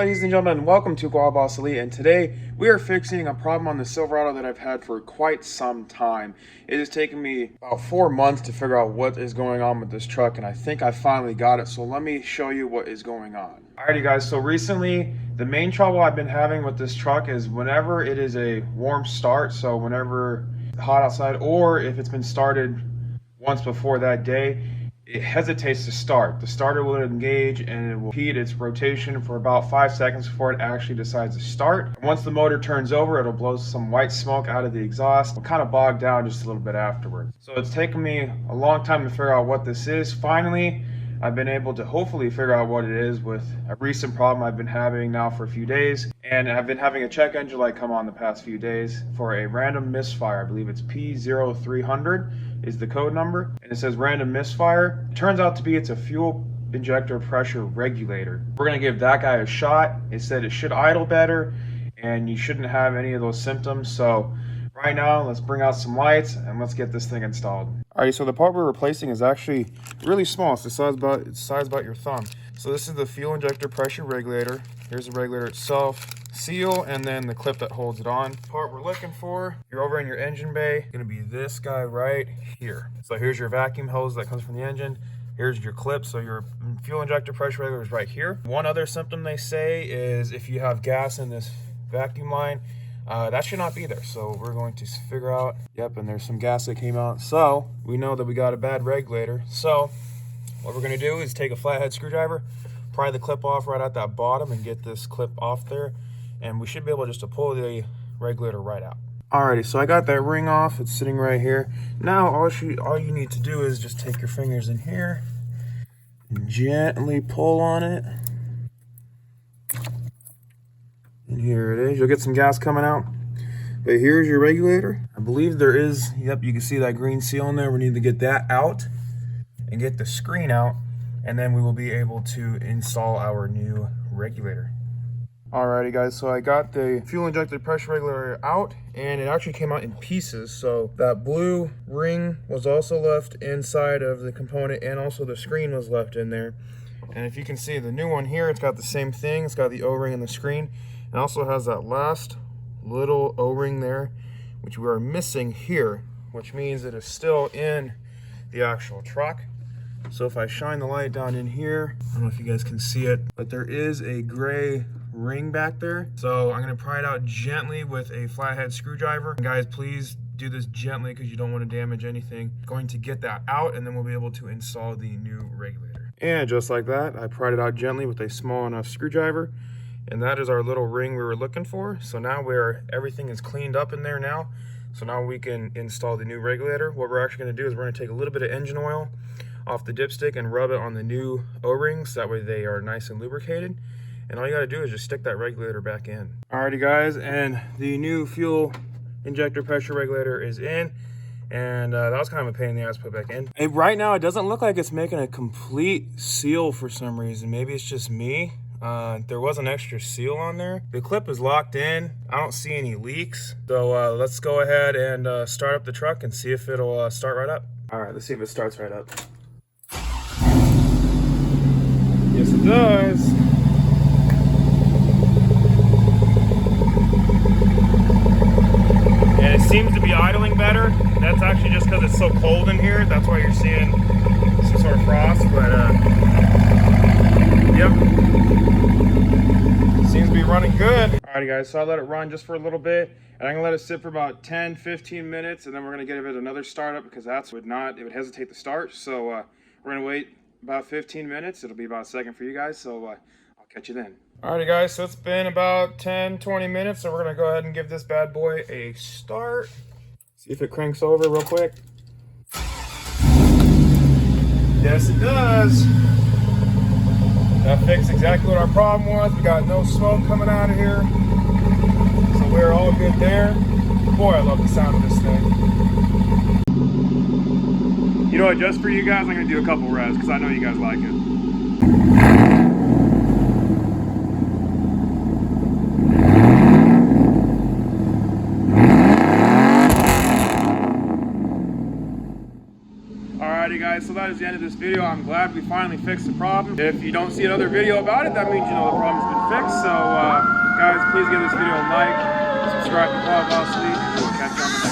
ladies and gentlemen, welcome to Boss Elite, and today we are fixing a problem on the Silverado that I've had for quite some time. It has taken me about 4 months to figure out what is going on with this truck, and I think I finally got it, so let me show you what is going on. Alrighty guys, so recently the main trouble I've been having with this truck is whenever it is a warm start, so whenever it's hot outside, or if it's been started once before that day, it hesitates to start. The starter will engage and it will heat its rotation for about 5 seconds before it actually decides to start. And once the motor turns over, it'll blow some white smoke out of the exhaust. It'll kind of bog down just a little bit afterwards. So it's taken me a long time to figure out what this is. Finally, I've been able to hopefully figure out what it is with a recent problem I've been having now for a few days. And I've been having a check engine light come on the past few days for a random misfire. I believe it's P0300 is the code number, and it says random misfire. It turns out to be it's a fuel injector pressure regulator. We're gonna give that guy a shot. It said it should idle better and you shouldn't have any of those symptoms. So right now, let's bring out some lights and let's get this thing installed. Alright, so the part we're replacing is actually really small. It's the size about your thumb. So this is the fuel injector pressure regulator. Here's the regulator itself, seal, and then the clip that holds it on. The part we're looking for, you're over in your engine bay, gonna be this guy right here. So here's your vacuum hose that comes from the engine. Here's your clip, so your fuel injector pressure regulator is right here. One other symptom they say is if you have gas in this vacuum line, that should not be there. So we're going to figure out, yep, and there's some gas that came out. So we know that we got a bad regulator. So what we're gonna do is take a flathead screwdriver, pry the clip off right at that bottom and get this clip off there. And we should be able just to pull the regulator right out. Alrighty, so I got that ring off. It's sitting right here. Now all you need to do is just take your fingers in here and gently pull on it. And here it is. You'll get some gas coming out. But here's your regulator. I believe there is, yep, you can see that green seal in there. We need to get that out and get the screen out, and then we will be able to install our new regulator. Alrighty guys, so I got the fuel injected pressure regulator out, and it actually came out in pieces. So that blue ring was also left inside of the component, and also the screen was left in there. And if you can see the new one here, it's got the same thing. It's got the O-ring and the screen. It also has that last little O-ring there, which we are missing here, which means it is still in the actual truck. So if I shine the light down in here, I don't know if you guys can see it, but there is a gray ring back there. So I'm gonna pry it out gently with a flathead screwdriver. And guys, please do this gently because you don't want to damage anything. Going to get that out, and then we'll be able to install the new regulator. And just like that, I pried it out gently with a small enough screwdriver. And that is our little ring we were looking for. So now everything is cleaned up in there now. So now we can install the new regulator. What we're actually gonna do is we're gonna take a little bit of engine oil off the dipstick and rub it on the new O-rings. That way they are nice and lubricated. And all you gotta do is just stick that regulator back in. Alrighty guys, and the new fuel injector pressure regulator is in. And that was kind of a pain in the ass to put back in. And right now, it doesn't look like it's making a complete seal for some reason. Maybe it's just me. There was an extra seal on there. The clip is locked in. I don't see any leaks. So let's go ahead and start up the truck and see if it'll start right up. Alright, let's see if it starts right up. Yes, it does. And it seems to be idling better. That's actually just because it's so cold in here. That's why you're seeing some sort of frost, but yep. Seems to be running good. Alrighty guys, so I let it run just for a little bit, and I'm gonna let it sit for about 10-15 minutes, and then we're gonna give it another startup because it would hesitate to start. So we're gonna wait about 15 minutes. It'll be about a second for you guys, so I'll catch you then. Alrighty guys, so it's been about 10-20 minutes, so we're gonna go ahead and give this bad boy a start. See if it cranks over real quick. Yes, it does. That fixed exactly what our problem was. We got no smoke coming out of here, so we're all good there. Boy, I love the sound of this thing. You know what, just for you guys, I'm gonna do a couple revs because I know you guys like it. Alrighty guys. guys, so that is the end of this video. I'm glad we finally fixed the problem. If you don't see another video about it, that means you know the problem's been fixed. So guys, please give this video a like, subscribe to Obviously, and we'll catch you on the next one.